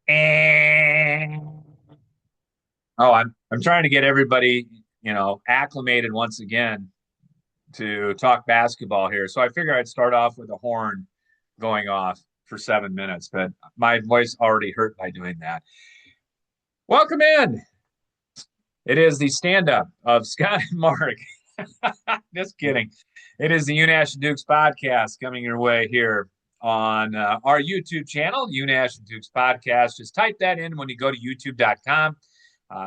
And I'm trying to get everybody, acclimated once again to talk basketball here. So I figure I'd start off with a horn going off for 7 minutes, but my voice already hurt by doing that. Welcome in. It is the stand-up of Scott and Mark. Just kidding. It is the Unash and Dukes podcast coming your way here on our YouTube channel, Unash and Dukes podcast. Just type that in when you go to youtube.com.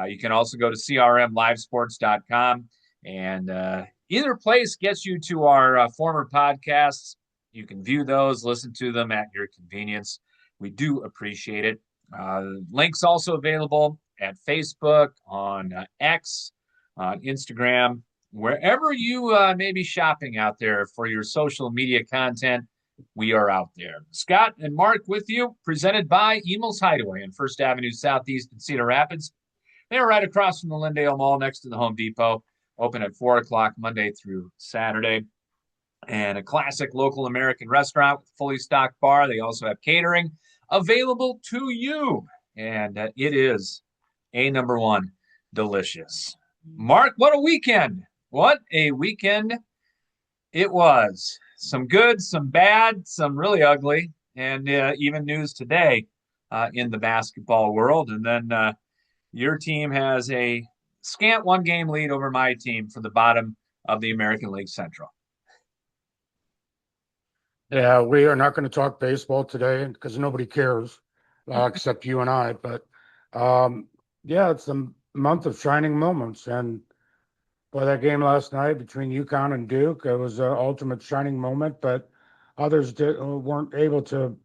You can also go to crmlivesports.com. And either place gets you to our former podcasts. You can view those, listen to them at your convenience. We do appreciate it. Links also available at Facebook, on X, on Instagram, wherever you may be shopping out there for your social media content. We are out there. Scott and Mark with you, presented by Emel's Hideaway on First Avenue Southeast in Cedar Rapids. They're right across from the Lindale Mall next to the Home Depot, open at 4 o'clock Monday through Saturday. And a classic local American restaurant with a fully stocked bar. They also have catering available to you. And it is a number one, delicious. Mark, what a weekend. What a weekend it was. Some good, some bad, some really ugly, and even news today in the basketball world. And then your team has a scant one game lead over my team for the bottom of the American League Central. Yeah, we are not going to talk baseball today because nobody cares except you and I. But um, yeah, it's the month of shining moments. And boy, that game last night between UConn and Duke, it was an ultimate shining moment. But others weren't able to,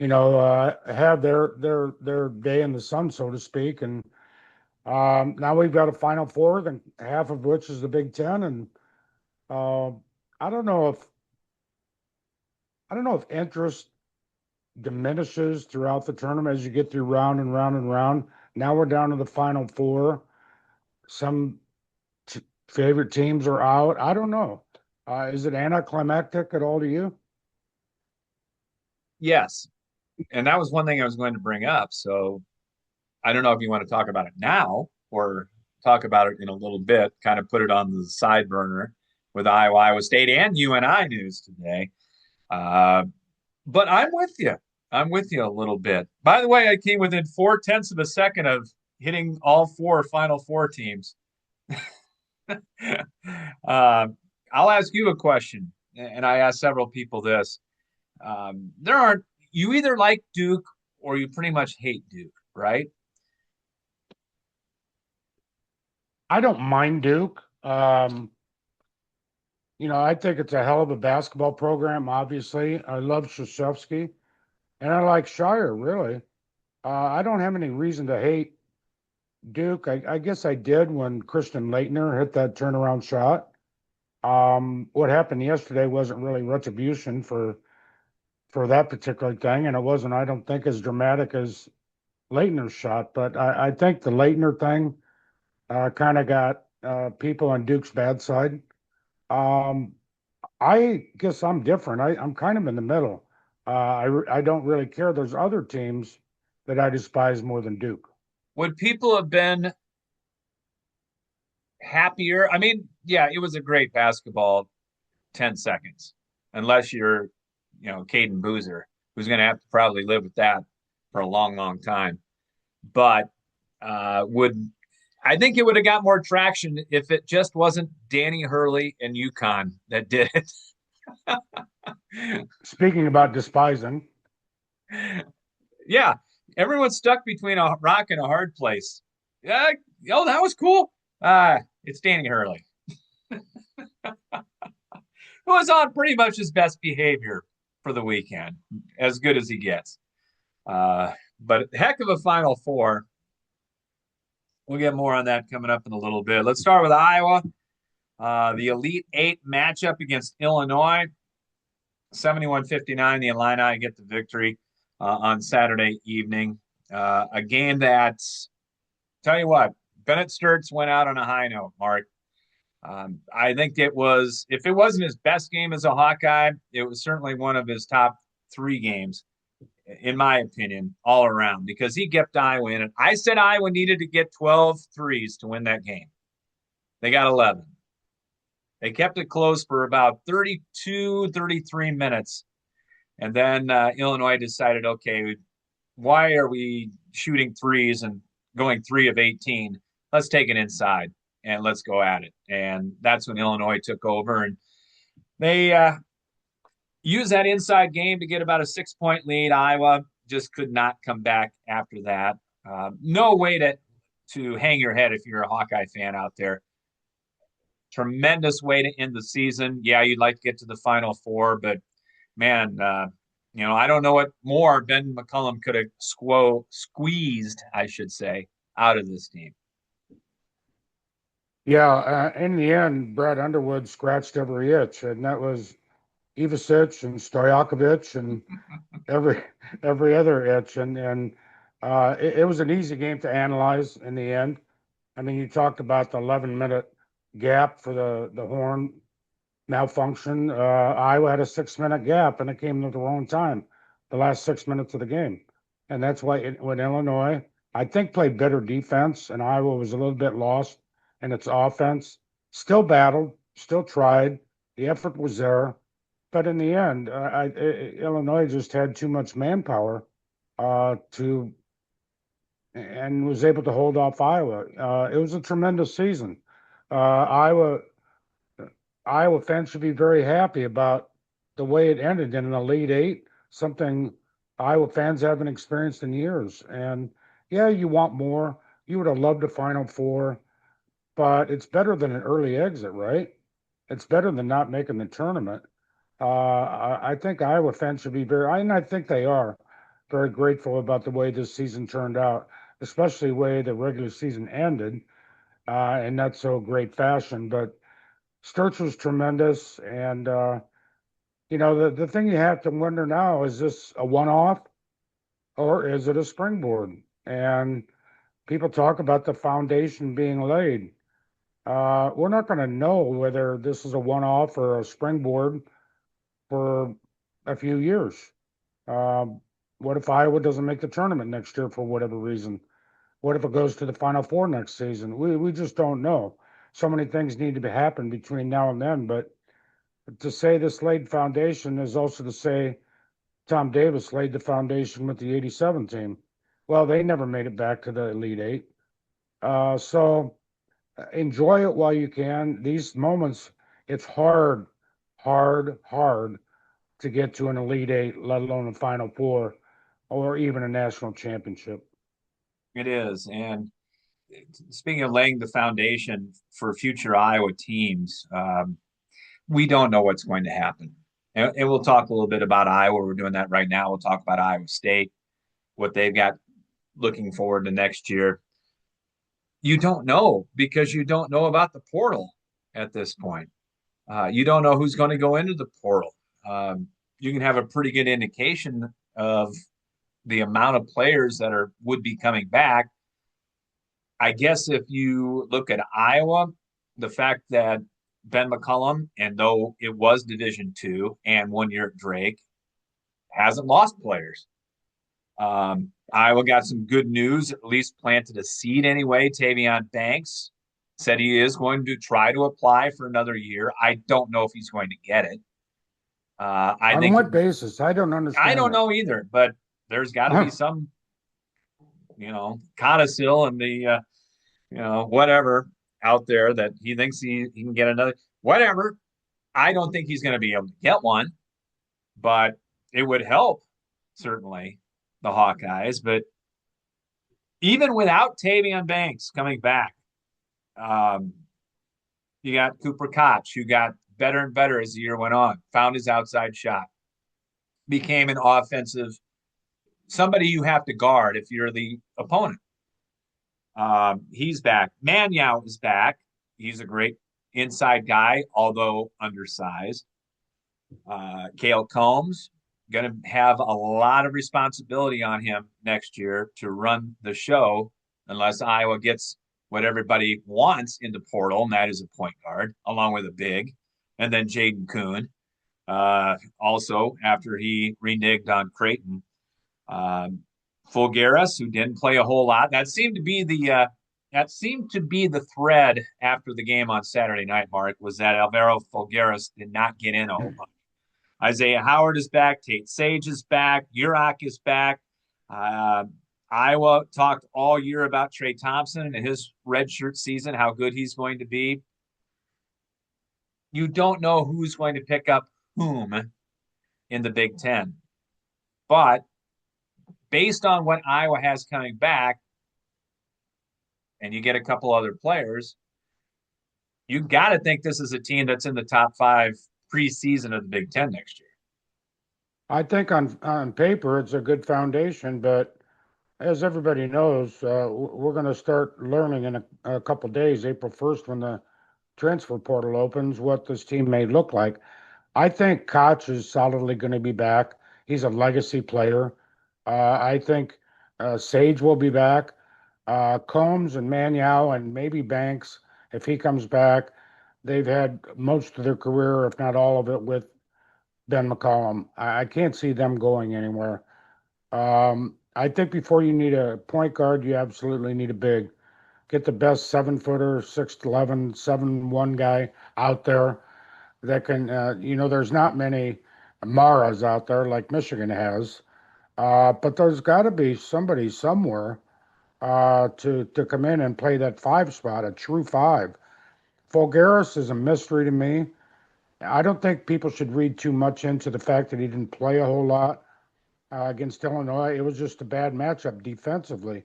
have their day in the sun, so to speak. And now we've got a Final Four, and half of which is the Big Ten. And uh, I don't know if I don't know if interest diminishes throughout the tournament as you get through round and round and round. Now we're down to the final four. Some favorite teams are out. I don't know. Is it anticlimactic at all to you? Yes. And that was one thing I was going to bring up. So I don't know if you want to talk about it now or talk about it in a little bit, kind of put it on the side burner with Iowa State and UNI news today. Uh, but I'm with you. I'm with you a little bit. By the way, I came within 4/10 of a second of hitting all four Final Four teams. uh, I'll ask you a question, and I asked several people this. There aren't you either like Duke or you pretty much hate Duke, right? I don't mind Duke. I think it's a hell of a basketball program, obviously. I love Krzyzewski, and I like Shire, really. I don't have any reason to hate Duke. I guess I did when Christian Leitner hit that turnaround shot. What happened yesterday wasn't really retribution for that particular thing, and it wasn't, I don't think, as dramatic as Leitner's shot. But I think the Leitner thing kind of got people on Duke's bad side. Um, I guess I'm different. I'm kind of in the middle. I don't really care. There's other teams that I despise more than Duke. Would people have been happier? I mean, yeah, it was a great basketball 10 seconds, unless you're, Caden Boozer, who's going to have to probably live with that for a long, long time. But would I think it would have got more traction if it just wasn't Danny Hurley and UConn that did it. Speaking about despising, Yeah, everyone's stuck between a rock and a hard place. Yeah, oh, that was cool. It's Danny Hurley, who was on pretty much his best behavior for the weekend, as good as he gets. But heck of a Final Four. We'll get more on that coming up in a little bit. Let's start with Iowa. The Elite Eight matchup against Illinois. 71-59. The Illini get the victory on Saturday evening. A game that, tell you what, Bennett Sturts went out on a high note, Mark. I think it was, if it wasn't his best game as a Hawkeye, it was certainly one of his top three games in my opinion, all around because he kept Iowa in it. I said Iowa needed to get 12 threes to win that game. They got 11. They kept it close for about 32, 33 minutes. And then Illinois decided, okay, why are we shooting threes and going 3 of 18? Let's take it inside and let's go at it. And that's when Illinois took over. And they used that inside game to get about a 6 point lead. Iowa just could not come back after that. No way to hang your head if you're a Hawkeye fan out there. Tremendous way to end the season. Yeah, you'd like to get to the Final Four, but man, I don't know what more Ben McCollum could have squeezed, I should say, out of this team. Yeah, in the end, Brad Underwood scratched every itch, and that was Ivisic and Stojakovic and every every other itch, and it was an easy game to analyze in the end. I mean, you talked about the 11-minute gap for the horn malfunction. Iowa had a 6-minute gap, and it came at the wrong time, the last 6 minutes of the game, and that's why when Illinois, I think, played better defense, and Iowa was a little bit lost in its offense. Still battled, still tried. The effort was there, but in the end, Illinois just had too much manpower to and was able to hold off Iowa. It was a tremendous season. Iowa fans should be very happy about the way it ended in an Elite Eight, something Iowa fans haven't experienced in years. And yeah, you want more. You would have loved a Final Four, but it's better than an early exit, right? It's better than not making the tournament. I think Iowa fans should be and I think they are very grateful about the way this season turned out, especially the way the regular season ended in not so great fashion. But Sturts was tremendous, and the thing you have to wonder now, is this a one-off or is it a springboard? And people talk about the foundation being laid. We're not going to know whether this is a one-off or a springboard for a few years. Um, what if Iowa doesn't make the tournament next year for whatever reason? What if it goes to the Final Four next season? We just don't know. So many things need to happen between now and then, but to say this laid foundation is also to say Tom Davis laid the foundation with the '87 team. Well, they never made it back to the Elite Eight. So enjoy it while you can. These moments, it's hard, hard, hard to get to an Elite Eight, let alone a Final Four or even a national championship. It is. And speaking of laying the foundation for future Iowa teams, we don't know what's going to happen. And we'll talk a little bit about Iowa. We're doing that right now. We'll talk about Iowa State, what they've got looking forward to next year. You don't know because you don't know about the portal at this point. You don't know who's going to go into the portal. You can have a pretty good indication of the amount of players that would be coming back. I guess if you look at Iowa, the fact that Ben McCollum, and though it was Division II and 1 year at Drake, hasn't lost players. Iowa got some good news, at least planted a seed anyway. Tavion Banks said he is going to try to apply for another year. I don't know if he's going to get it. I On think what basis? I don't I understand don't know either, but there's got to be that. some, codicil and the whatever out there that he thinks he can get another whatever. I don't think he's going to be able to get one, but it would help certainly the Hawkeyes. But even without Tavion Banks coming back, um, you got Cooper Koch, who got better and better as the year went on, found his outside shot, became an offensive somebody you have to guard if you're the opponent. He's back. Manyow is back. He's a great inside guy, although undersized. Cale Combs going to have a lot of responsibility on him next year to run the show, unless Iowa gets what everybody wants in the portal, and that is a point guard, along with a big, and then Jaden Kuhn. Also, after he reneged on Creighton. Um, Fulgaris, who didn't play a whole lot. That seemed to be the thread after the game on Saturday night, Mark, was that Alvaro Fulgaris did not get in a whole lot. Isaiah Howard is back. Tate Sage is back. Urach is back. Uh, Iowa talked all year about Trey Thompson and his redshirt season, how good he's going to be. You don't know who's going to pick up whom in the Big Ten. But based on what Iowa has coming back, and you get a couple other players, you got to think this is a team that's in the top five preseason of the Big Ten next year. I think on paper it's a good foundation, but as everybody knows, we're going to start learning in a couple days, April 1st, when the transfer portal opens, what this team may look like. I think Koch is solidly going to be back. He's a legacy player. I think Sage will be back. Combs and Maniau and maybe Banks, if he comes back, they've had most of their career, if not all of it, with Ben McCollum. I can't see them going anywhere. I think before you need a point guard, you absolutely need a big. Get the best 7 footer, 6'11", 7'1" guy out there that can, there's not many Maras out there like Michigan has, but there's got to be somebody somewhere to come in and play that five spot, a true five. Fulgaris is a mystery to me. I don't think people should read too much into the fact that he didn't play a whole lot against Illinois. It was just a bad matchup defensively.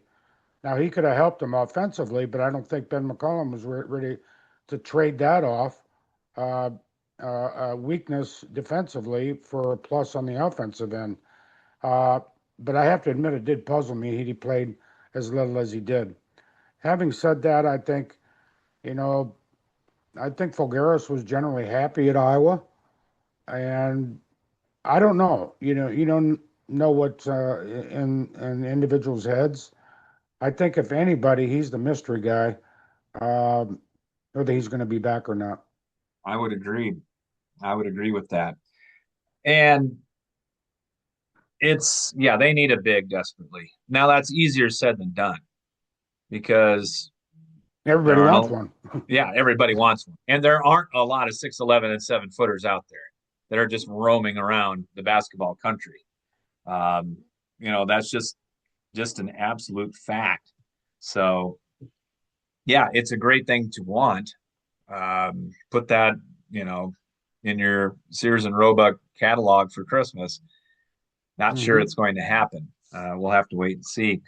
Now, he could have helped them offensively, but I don't think Ben McCollum was ready to trade that off uh, weakness defensively for a plus on the offensive end. Uh, but I have to admit, it did puzzle me. He played as little as he did. Having said that, you know, I think Fulgaris was generally happy at Iowa, and I don't know. You don't know what's in individuals' heads. I think if anybody, he's the mystery guy. Whether he's going to be back or not. I would agree. I would agree with that. And yeah, they need a big desperately. Now that's easier said than done because there Everybody aren't wants a, one. yeah, everybody wants one. And there aren't a lot of 6'11" and 7 footers out there that are just roaming around the basketball country. Um, that's just an absolute fact. So yeah, it's a great thing to want. Put that, you know, in your Sears and Roebuck catalog for Christmas. Not sure Hmm. it's going to happen. We'll have to wait and see.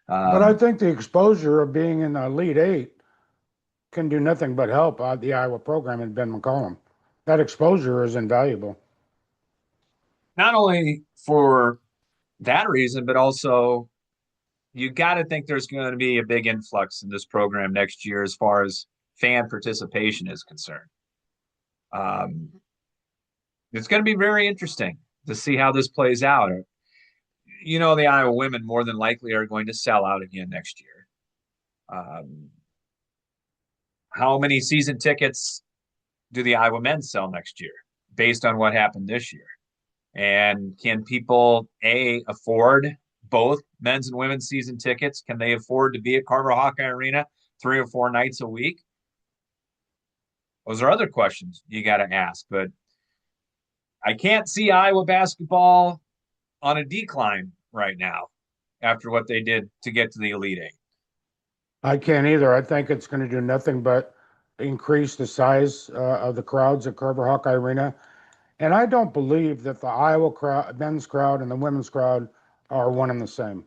But I Um, think the exposure of being in the Elite Eight can do nothing but help the Iowa program and Ben McCollum. That exposure is invaluable. Not only for that reason, but also you got to think there's going to be a big influx in this program next year as far as fan participation is concerned. Um, it's going to be very interesting to see how this plays out. The Iowa women more than likely are going to sell out again next year. Um, how many season tickets do the Iowa men sell next year based on what happened this year? And can people afford both men's and women's season tickets? Can they afford to be at Carver Hawkeye Arena 3 or 4 nights a week? Those are other questions you got to ask. But I can't see Iowa basketball on a decline right now after what they did to get to the Elite Eight. I can't either. I think it's going to do nothing but increase the size of the crowds at Carver Hawkeye Arena. And I don't believe that the Iowa crowd, men's crowd and the women's crowd are one and the same.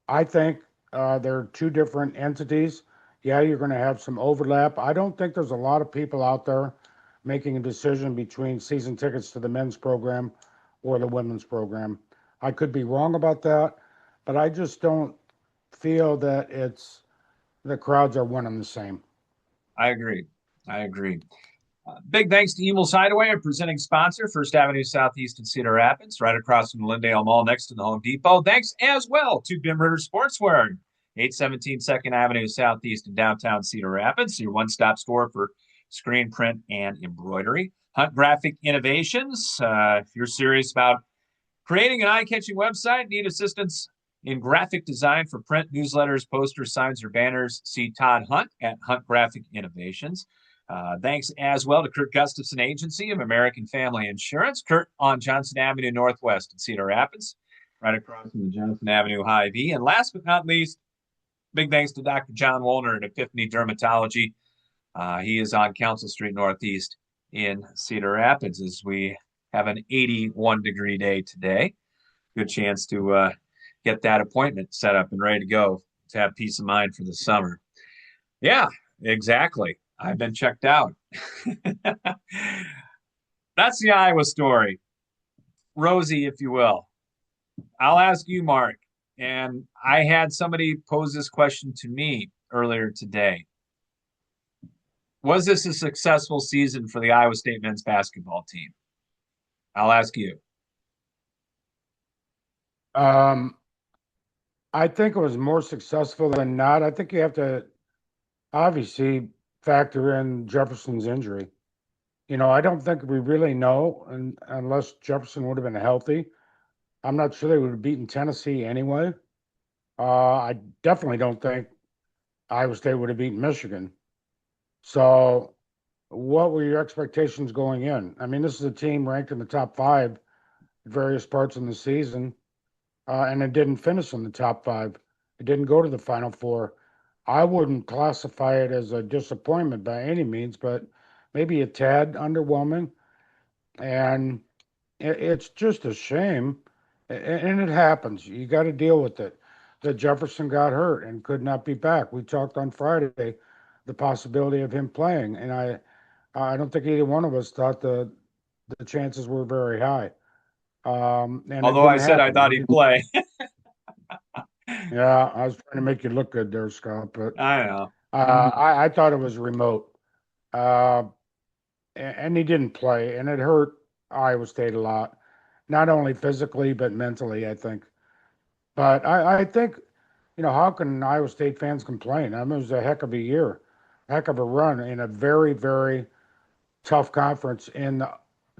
I think they're two different entities. Yeah, you're going to have some overlap. I don't think there's a lot of people out there making a decision between season tickets to the men's program or the women's program. I could be wrong about that, but I just don't feel that the crowds are one and the same. I agree. I agree. Big thanks to Emil's Hideaway, our presenting sponsor, First Avenue Southeast in Cedar Rapids, right across from the Lindale Mall next to the Home Depot. Thanks as well to Bim Ritter Sportswear, 817 2nd Avenue Southeast in downtown Cedar Rapids, your one-stop store for screen print and embroidery. Hunt Graphic Innovations, if you're serious about Creating an eye-catching website? Need assistance in graphic design for print, newsletters, posters, signs, or banners? See Todd Hunt at Hunt Graphic Innovations. Thanks as well to Kurt Gustafson Agency of American Family Insurance. Kurt on Johnson Avenue Northwest in Cedar Rapids, right across from the Johnson Avenue Hy-Vee. And last but not least, big thanks to Dr. John Woolner at Epiphany Dermatology. He is on Council Street Northeast in Cedar Rapids as we have an 81-degree day today. Good chance to get that appointment set up and ready to go to have peace of mind for the summer. Yeah, exactly. I've been checked out. That's the Iowa story. Rosie, if you will. I'll ask you, Mark. And I had somebody pose this question to me earlier today. Was this a successful season for the Iowa State men's basketball team? I'll ask you. Um, I think it was more successful than not. I think you have to obviously factor in Jefferson's injury. I don't think we really know, and unless Jefferson would have been healthy, I'm not sure they would have beaten Tennessee anyway. I definitely don't think Iowa State would have beaten Michigan. So, what were your expectations going in? I mean, this is a team ranked in the top five at various parts in the season, and it didn't finish in the top five. It didn't go to the Final Four. I wouldn't classify it as a disappointment by any means, but maybe a tad underwhelming. And it's just a shame, and it happens. You got to deal with it. That Jefferson got hurt and could not be back. We talked on Friday the possibility of him playing, and I don't think either one of us thought the chances were very high. And it Although I didn't said I happen. thought he'd play. Yeah, I was trying to make you look good there, Scott, but I know. I thought it was remote. Uh, and he didn't play, and it hurt Iowa State a lot, not only physically but mentally, I think. But I think, how can Iowa State fans complain? I mean, it was a heck of a year, heck of a run in a very, very tough conference in the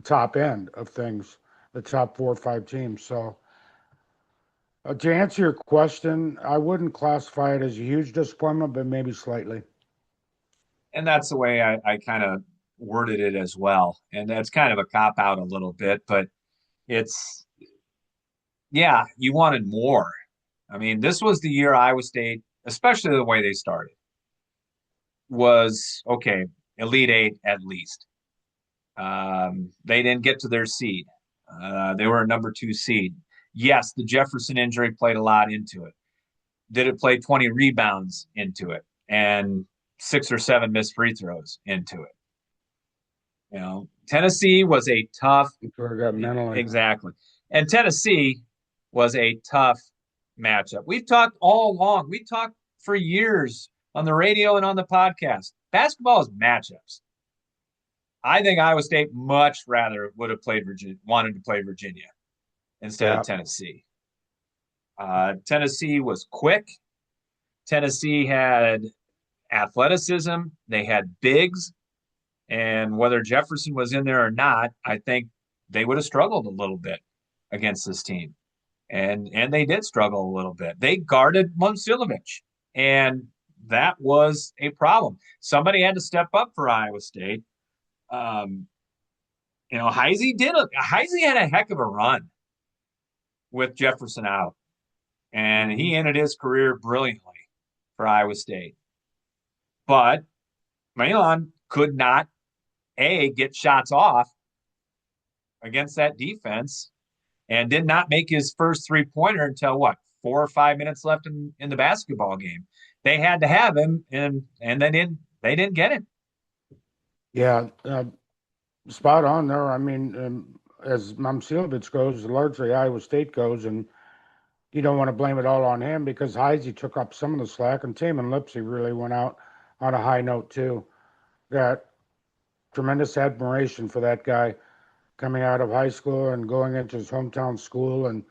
top end of things, the top 4 or 5 teams. So, to answer your question, I wouldn't classify it as a huge disappointment, but maybe slightly. And that's the way I kind of worded it as well. And that's kind of a cop out a little bit, but it's, yeah, you wanted more. I mean, this was the year Iowa State, especially the way they started, was okay, Elite Eight at least. They didn't get to their seed. They were a number 2 seed. Yes, the Jefferson injury played a lot into it. Did it play 20 rebounds into it and 6 or 7 missed free throws into it? Tennessee was a tough, Sort of got mentally. exactly. And Tennessee was a tough matchup. We've talked all along. We talked for years on the radio and on the podcast. Basketball is matchups. I think Iowa State much rather would have played Virginia, wanted to play Virginia instead of Yeah. Tennessee. Tennessee was quick. Tennessee had athleticism. They had bigs. And whether Jefferson was in there or not, I think they would have struggled a little bit against this team. And they did struggle a little bit. They guarded Momcilovic, and that was a problem. Somebody had to step up for Iowa State. Um, Heisey had a heck of a run with Jefferson out, and Mhm. he ended his career brilliantly for Iowa State. But Milan could not get shots off against that defense and did not make his first 3-pointer until what, 4 or 5 minutes left in the basketball game. They had to have him, and they didn't get him. Yeah, spot on there. I mean, as Momcilovic goes, largely Iowa State goes, and you don't want to blame it all on him because Heisey took up some of the slack, and Taman Lipsey really went out on a high note too. Got tremendous admiration for that guy coming out of high school and going into his hometown school and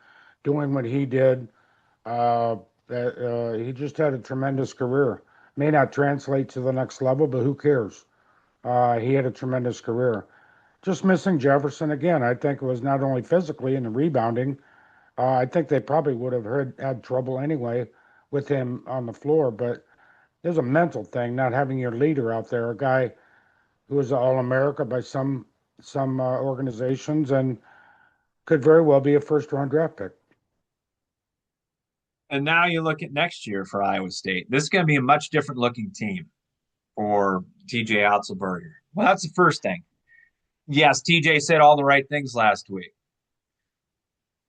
doing what he did. Uh, he just had a tremendous career. May not translate to the next level, but who cares? He had a tremendous career. Just missing Jefferson again. I think it was not only physically and the rebounding. I think they probably would have had trouble anyway with him on the floor, but there's a mental thing, not having your leader out there, a guy who is All America by some organizations and could very well be a first round draft pick. And now you look at next year for Iowa State. This is going to be a much different looking team for TJ Otzelberger. Well, that's the first thing. Yes, TJ said all the right things last week.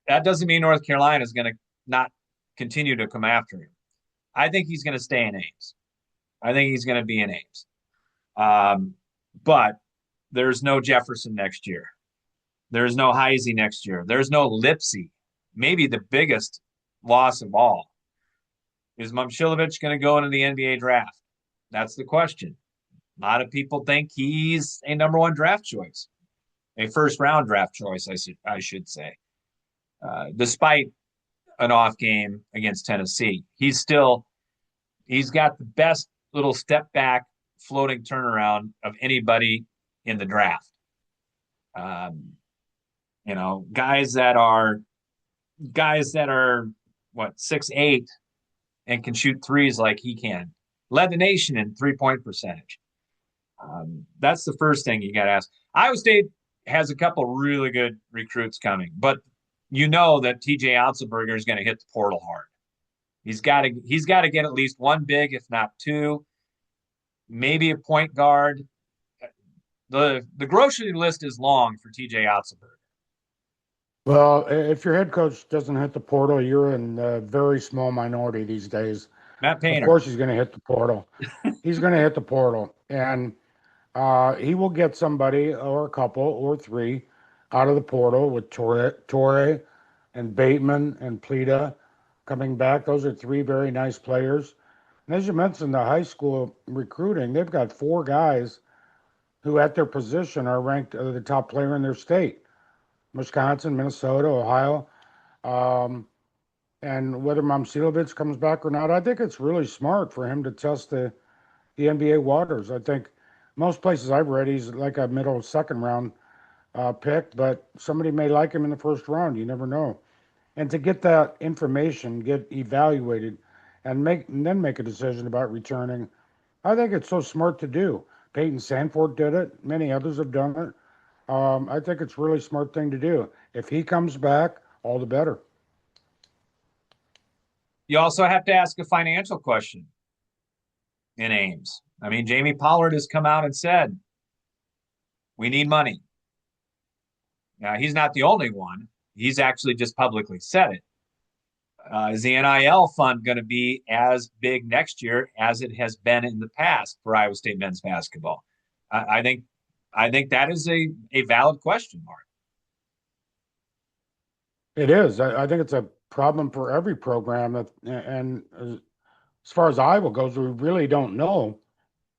That doesn't mean North Carolina is going to not continue to come after him. I think he's going to stay in Ames. I think he's going to be in Ames. But there's no Jefferson next year. There's no Heisey next year. There's no Lipsy. Maybe the biggest loss of all is Momcilovic going to go into the NBA draft? That's the question. A lot of people think he's a number one draft choice, a first round draft choice, I should say. Despite an off game against Tennessee, he's got the best little step back floating turnaround of anybody in the draft. Um, guys that are what 6'8" and can shoot threes like he can. Led the nation in 3-point percentage. That's the first thing you got to ask. Iowa State has a couple really good recruits coming, but you know that TJ Otzelberger is going to hit the portal hard. He's got to get at least one big, if not two, maybe a point guard. The grocery list is long for TJ Otzelberger. Well, if your head coach doesn't hit the portal, you're in a very small minority these days. Matt Of Painter. course, he's going to hit the portal. He's going to hit the portal, and he will get somebody or a couple or three out of the portal with Torre and Bateman and Pleta coming back. Those are three very nice players. And as you mentioned, the high school recruiting, they've got four guys who at their position are ranked the top player in their state. Wisconsin, Minnesota, Ohio. Um, and whether Momcilovic comes back or not, I think it's really smart for him to test the NBA waters. I think most places I've read, he's like a middle second round pick, but somebody may like him in the first round. You never know. And to get that information, get evaluated, and then make a decision about returning, I think it's so smart to do. Peyton Sanford did it. Many others have done it. I think it's a really smart thing to do. If he comes back, all the better. You also have to ask a financial question in Ames. I mean, Jamie Pollard has come out and said, we need money. Now, he's not the only one. He's actually just publicly said it. Is the NIL fund going to be as big next year as it has been in the past for Iowa State men's basketball? I think that is a valid question, Mark. It is. I think it's a problem for every program. And as far as Iowa goes, we really don't know.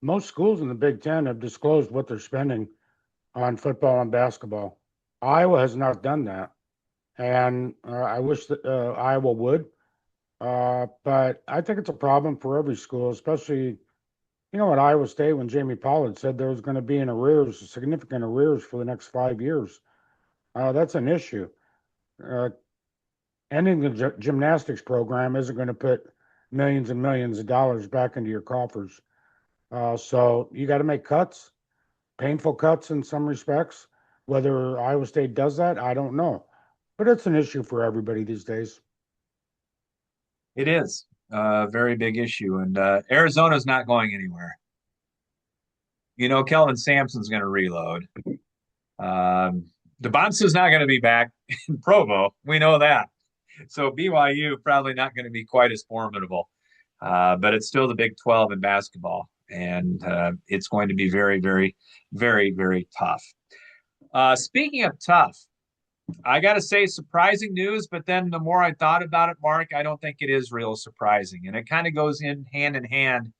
Most schools in the Big Ten have disclosed what they're spending on football and basketball. Iowa has not done that. And I wish that Iowa would. But I think it's a problem for every school, especially, at Iowa State when Jamie Pollard said there was going to be an arrears, significant arrears for the next 5 years. That's an issue. Uh, Ending the gymnastics program isn't going to put millions and millions of dollars back into your coffers. So you got to make cuts, painful cuts in some respects. Whether Iowa State does that, I don't know. But it's an issue for everybody these days. It is a very big issue, and Arizona's not going anywhere. Kelvin Sampson's going to reload. DeBonsa's not going to be back in Provo. We know that. So BYU probably not going to be quite as formidable, but it's still the Big 12 in basketball, and it's going to be very, very, very, very tough. Speaking of tough, I got to say surprising news, but then the more I thought about it, Mark, I don't think it is real surprising. And it kind of goes hand in hand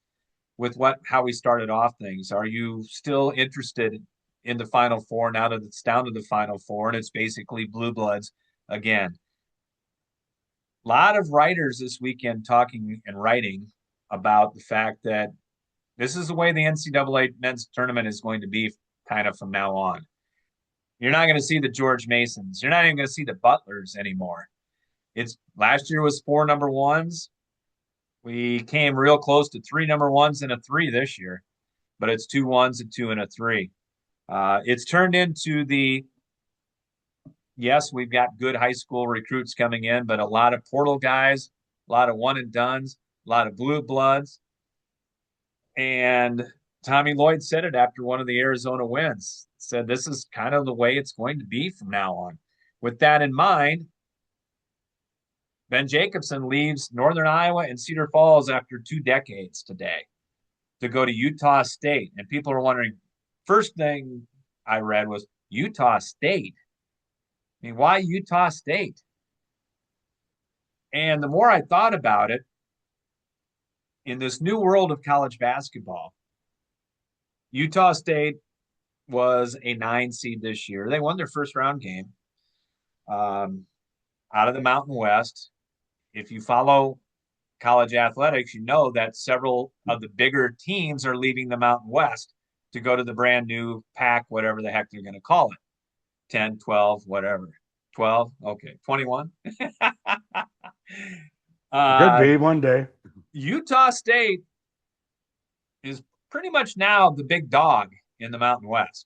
with how we started off things. Are you still interested in the Final Four now that it's down to the Final Four and it's basically blue bloods again? A lot of writers this weekend talking and writing about the fact that this is the way the NCAA men's tournament is going to be kind of from now on. You're not going to see the George Masons. You're not even going to see the Butlers anymore. It's last year was four number ones. We came real close to three number ones and a three this year, but it's two ones, a two, and a three. It's turned into the yes, we've got good high school recruits coming in, but a lot of portal guys, a lot of one and dones, a lot of blue bloods. And Tommy Lloyd said it after one of the Arizona wins, said this is kind of the way it's going to be from now on. With that in mind, Ben Jacobson leaves Northern Iowa and Cedar Falls after 2 decades today to go to Utah State. And people are wondering, first thing I read was Utah State. I mean, why Utah State? And the more I thought about it, in this new world of college basketball, Utah State was a 9 seed this year. They won their first round game um, out of the Mountain West. If you follow college athletics, you know that several of the bigger teams are leaving the Mountain West to go to the brand new pack, whatever the heck they're going to call it 10, 12, whatever. 12, okay, 21. Could uh, be one day. Utah State is pretty much now the big dog in the Mountain West,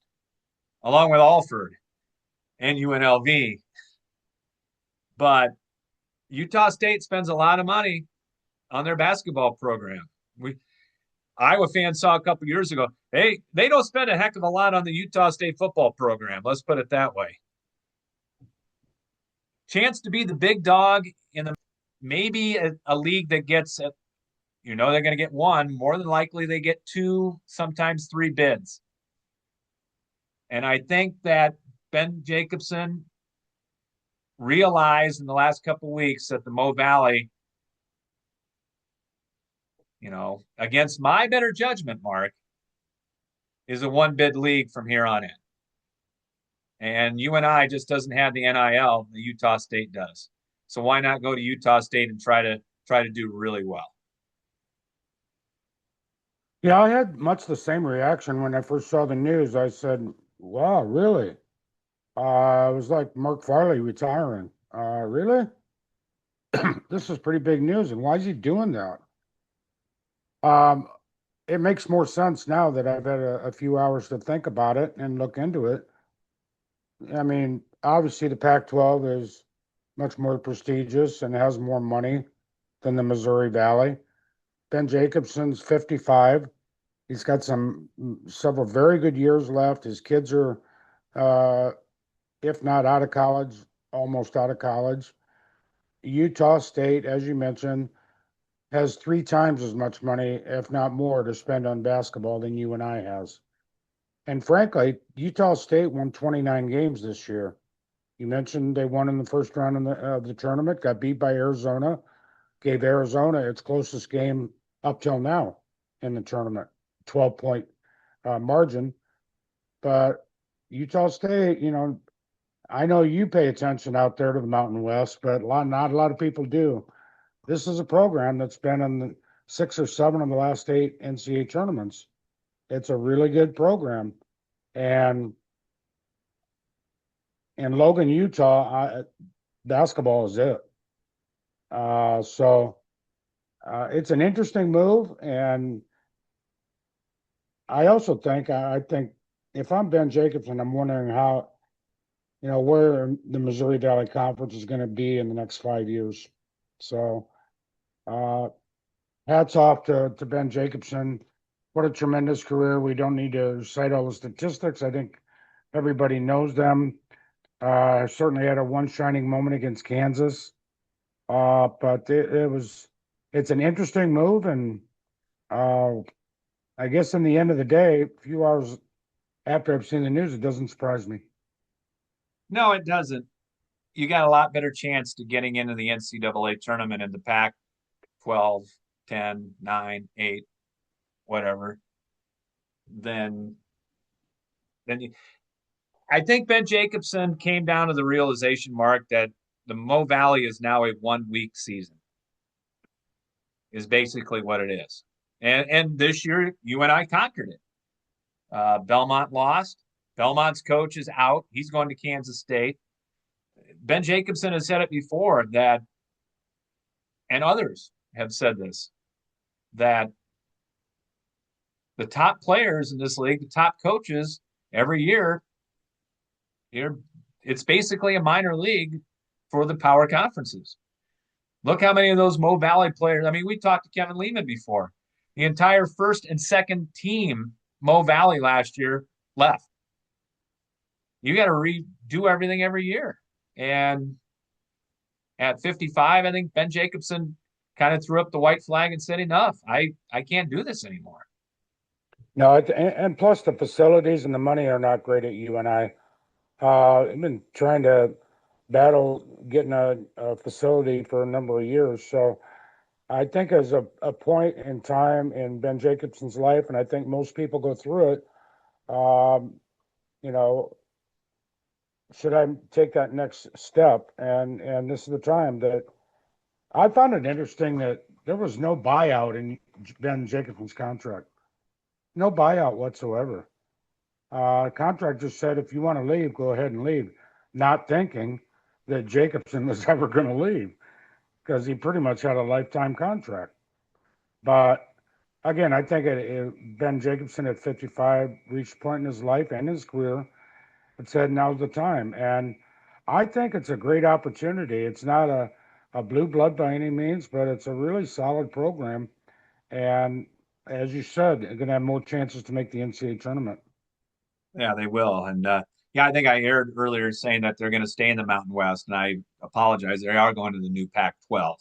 along with Alford and UNLV. But Utah State spends a lot of money on their basketball program. We Iowa fans saw a couple years ago, hey, they don't spend a heck of a lot on the Utah State football program. Let's put it that way. Chance to be the big dog in the maybe a league that gets, they're going to get one. More than likely, they get two, sometimes three bids. And I think that Ben Jacobson realized in the last couple of weeks that the Mo Valley, against my better judgment, Mark, is a one bid league from here on in. And UNI just doesn't have the NIL the Utah State does. So why not go to Utah State and try to do really well? Yeah, I had much the same reaction when I first saw the news. I said, wow, really? It was like Mark Farley retiring. Really? This is pretty big news. And why is he doing that? Um, it makes more sense now that I've had a few hours to think about it and look into it. I mean, obviously the Pac-12 is much more prestigious and has more money than the Missouri Valley. Ben Jacobson's 55. He's got several very good years left. His kids are, uh, if not out of college, almost out of college. Utah State, as you mentioned, has three times as much money, if not more, to spend on basketball than UNI has. And frankly, Utah State won 29 games this year. You mentioned they won in the first round of the tournament, got beat by Arizona, gave Arizona its closest game up till now in the tournament, 12-point margin. But Utah State, I know you pay attention out there to the Mountain West, but not a lot of people do. This is a program that's been in the 6 or 7 of the last 8 NCAA tournaments. It's a really good program. And in Logan, Utah, basketball is it. So it's an interesting move. And I also think if I'm Ben Jacobson, I'm wondering how, where the Missouri Valley Conference is going to be in the next 5 years. So uh, hats off to Ben Jacobson. What a tremendous career. We don't need to cite all the statistics. I think everybody knows them. Certainly had a one shining moment against Kansas. But it's an interesting move. And uh, I guess in the end of the day, a few hours after I've seen the news, it doesn't surprise me. No, it doesn't. You got a lot better chance to getting into the NCAA tournament in the Pac 12, 10, 9, 8, whatever, than than you. I think Ben Jacobson came down to the realization, Mark, that the Mo Valley is now a 1 week season, is basically what it is. And this year, UNI conquered it. Belmont lost. Belmont's coach is out. He's going to Kansas State. Ben Jacobson has said it before that, and others have said this, that the top players in this league, the top coaches, every year, you're, it's basically a minor league for the power conferences. Look how many of those Mo Valley players. I mean, we talked to Kevin Lehman before. The entire first and second team Mo Valley last year left. You got to redo everything every year. And at 55, I think Ben Jacobson kind of threw up the white flag and said, enough. I can't do this anymore. No, and plus the facilities and the money are not great at UNI. I've been trying to battle getting a facility for a number of years. So I think as a point in time in Ben Jacobson's life, and I think most people go through it, um, you know, should I take that next step? And this is the time that I found it interesting that there was no buyout in Ben Jacobson's contract. No buyout whatsoever. Contract just said if you want to leave, go ahead and leave. Not thinking that Jacobson was ever going to leave because he pretty much had a lifetime contract. But again, I think Ben Jacobson at 55 reached a point in his life and his career that said now's the time. And I think it's a great opportunity. It's not a blue blood by any means, but it's a really solid program. And as you said, you're going to have more chances to make the NCAA tournament. Yeah, they will. And yeah, I think I aired earlier saying that they're going to stay in the Mountain West, and I apologize. They are going to the new Pac-12.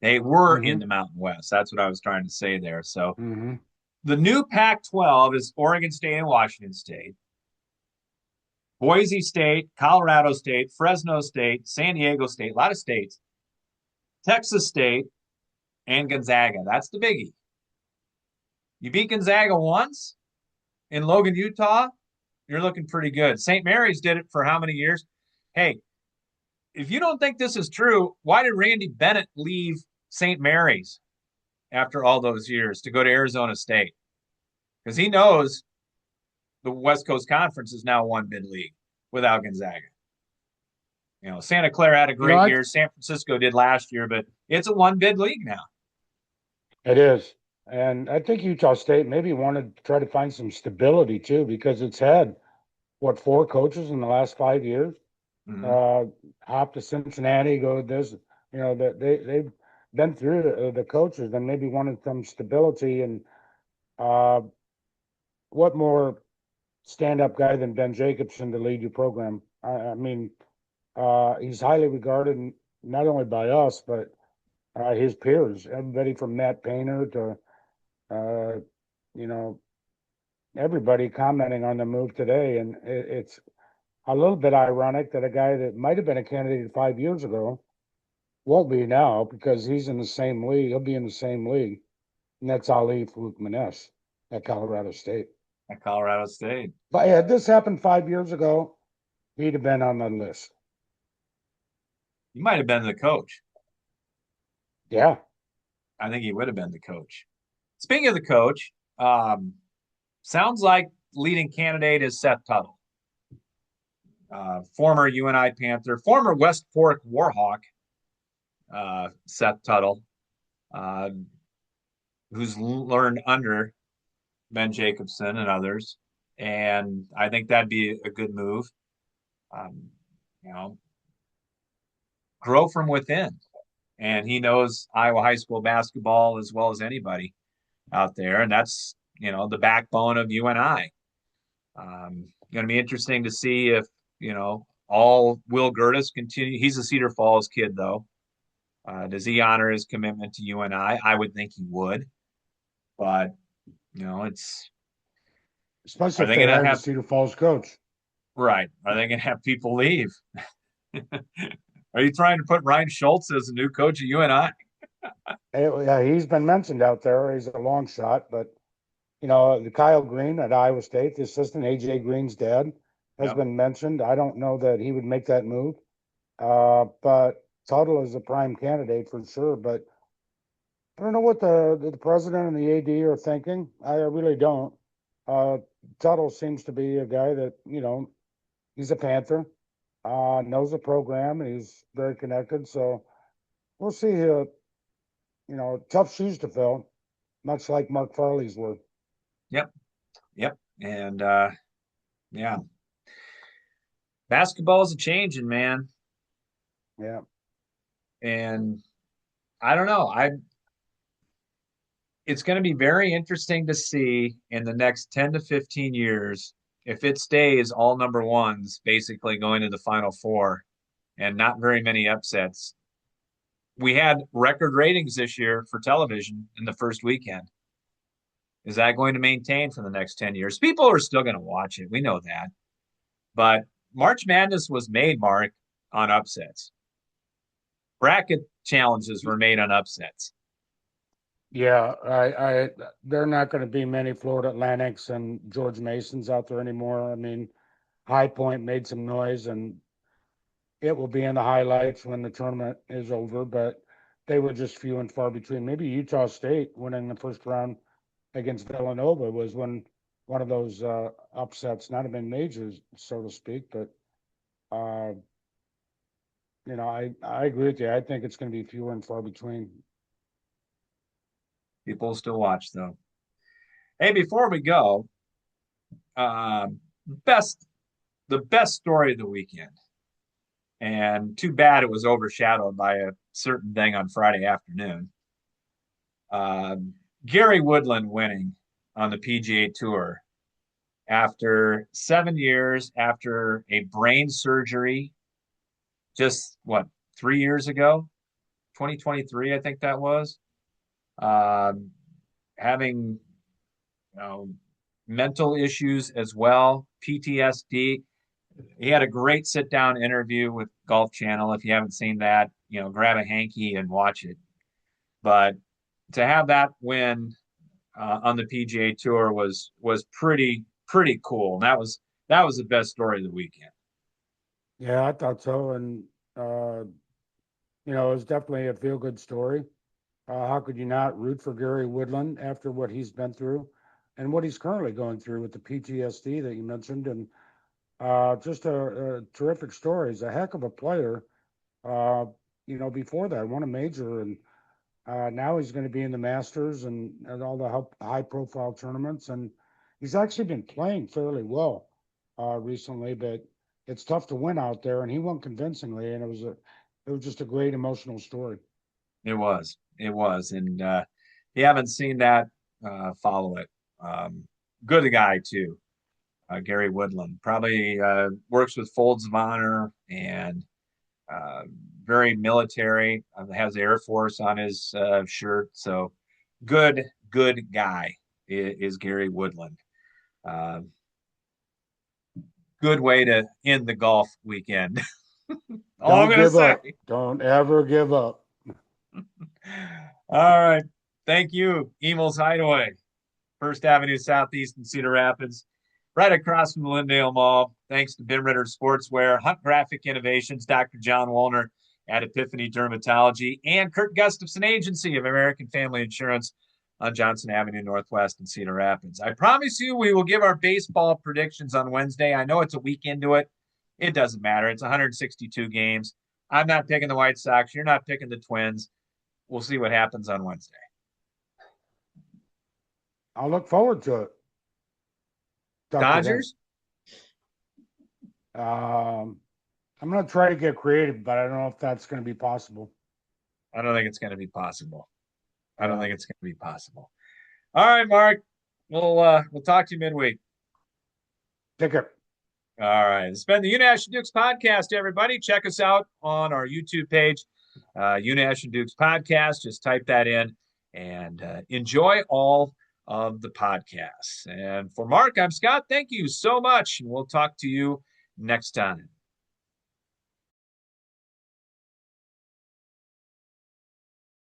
They were in Hmm. the Mountain West. That's what I was trying to say there. So Hmm. the new Pac-12 is Oregon State and Washington State, Boise State, Colorado State, Fresno State, San Diego State, a lot of states, Texas State, and Gonzaga. That's the biggie. You beat Gonzaga once in Logan, Utah, you're looking pretty good. St. Mary's did it for how many years? Hey, if you don't think this is true, why did Randy Bennett leave St. Mary's after all those years to go to Arizona State? Because he knows the West Coast Conference is now one bid league without Gonzaga. You know, Santa Clara had a You know, great year. San Francisco did last year, but it's a one bid league now. it is. And I think Utah State maybe wanted to try to find some stability too, because it's had, what, four coaches in the last 5 years? Mm-hmm. Uh, Hop to Cincinnati, go to this, that they've been through the coaches and maybe wanted some stability. And uh, what more stand-up guy than Ben Jacobson to lead your program? I mean, he's highly regarded not only by us, but his peers, everybody from Matt Painter to, uh, you know, everybody commenting on the move today. And it's a little bit ironic that a guy that might have been a candidate 5 years ago won't be now because he's in the same league. He'll be in the same league. And that's Ali Farouk at Colorado State. At Colorado State. But had this happened 5 years ago, he'd have been on the list. You might have been the coach. Yeah. I think he would have been the coach. Speaking of the coach, sounds like leading candidate is Seth Tuttle, former UNI Panther, former West Fork Warhawk, Seth Tuttle, uh, who's learned under Ben Jacobson and others. And I think that'd be a good move. Um, you know, grow from within. And he knows Iowa high school basketball as well as anybody out there. And that's, the backbone of UNI. Going to be interesting to see if, all Will Gertis continue. He's a Cedar Falls kid, though. Does he honor his commitment to UNI? I would think he would. But, it's, Especially are if they they going to hired the have, Cedar Falls coach. right? Are they going to have people leave? Are you trying to put Ryan Schultz as the new coach of UNI? Yeah, he's been mentioned out there. He's a long shot, but the Kyle Green at Iowa State, the assistant AJ Green's dad, has Yep. been mentioned. I don't know that he would make that move, but Tuttle is a prime candidate for sure. But I don't know what the president and the AD are thinking. I really don't. Tuttle seems to be a guy that, he's a Panther, knows the program, and he's very connected. So we'll see. Tough shoes to fill, much like Mark Farley's were. Yep, yep, and yeah, basketball is a changing, man, Yeah. and I don't know. It's going to be very interesting to see in the next 10 to 15 years if it stays all number ones, basically going to the Final Four and not very many upsets. We had record ratings this year for television in the first weekend. Is that going to maintain for the next 10 years? People are still going to watch it. We know that. But March Madness was made, Mark, on upsets. Bracket challenges were made on upsets. Yeah, they're not going to be many Florida Atlantics and George Masons out there anymore. I mean, High Point made some noise, and it will be in the highlights when the tournament is over, but they were just few and far between. Maybe Utah State winning the first round against Villanova was one of those upsets, not even majors, so to speak, but uh, I agree with you. I think it's going to be fewer and far between. People still watch, though. Hey, before we go, um, best the best story of the weekend. And too bad it was overshadowed by a certain thing on Friday afternoon. Um, Gary Woodland winning on the PGA Tour after 7 years after a brain surgery, just what, 3 years ago, 2023, I think that was. Um, Having know, mental issues as well, PTSD. He had a great sit down interview with Golf Channel. If you haven't seen that, grab a hanky and watch it. But to have that win on the PGA Tour was pretty cool. And that was the best story of the weekend. Yeah, I thought so. And, uh, it was definitely a feel good story. How could you not root for Gary Woodland after what he's been through and what he's currently going through with the PTSD that you mentioned? And just a terrific story. He's a heck of a player. Uh, before that, won a major, and now he's going to be in the Masters and all the high profile tournaments. And he's actually been playing fairly well recently, but it's tough to win out there. And he won convincingly, and it was just a great emotional story. It was, and if you haven't seen that, follow it. Um, Good guy too, Gary Woodland. Probably works with Folds of Honor and uh, very military. Has the Air Force on his shirt. So good guy is Gary Woodland. Uh, Good way to end the golf weekend. All I'm Don't gonna give say. up. Don't ever give up. All right. Thank you, Emel's Hideaway, First Avenue Southeast in Cedar Rapids, right across from the Lindale Mall. Thanks to Ben Ritter Sportswear, Hunt Graphic Innovations, Dr. John Wolner at Epiphany Dermatology, and Kurt Gustafson Agency of American Family Insurance on Johnson Avenue Northwest in Cedar Rapids. I promise you we will give our baseball predictions on Wednesday. I know it's a week into it. It doesn't matter. It's 162 games. I'm not picking the White Sox. You're not picking the Twins. We'll see what happens on Wednesday. I'll look forward to it, Dr. Ben. Dodgers? Um, I'm going to try to get creative, but I don't know if that's going to be possible. I don't think it's going to be possible. I don't Yeah. think it's going to be possible. All right, Mark. We'll talk to you midweek. Take care. All right. It's been the Unash and Dukes podcast, everybody. Check us out on our YouTube page, Unash and Dukes podcast. Just type that in and enjoy all of the podcasts. And for Mark, I'm Scott. Thank you so much. And we'll talk to you next time.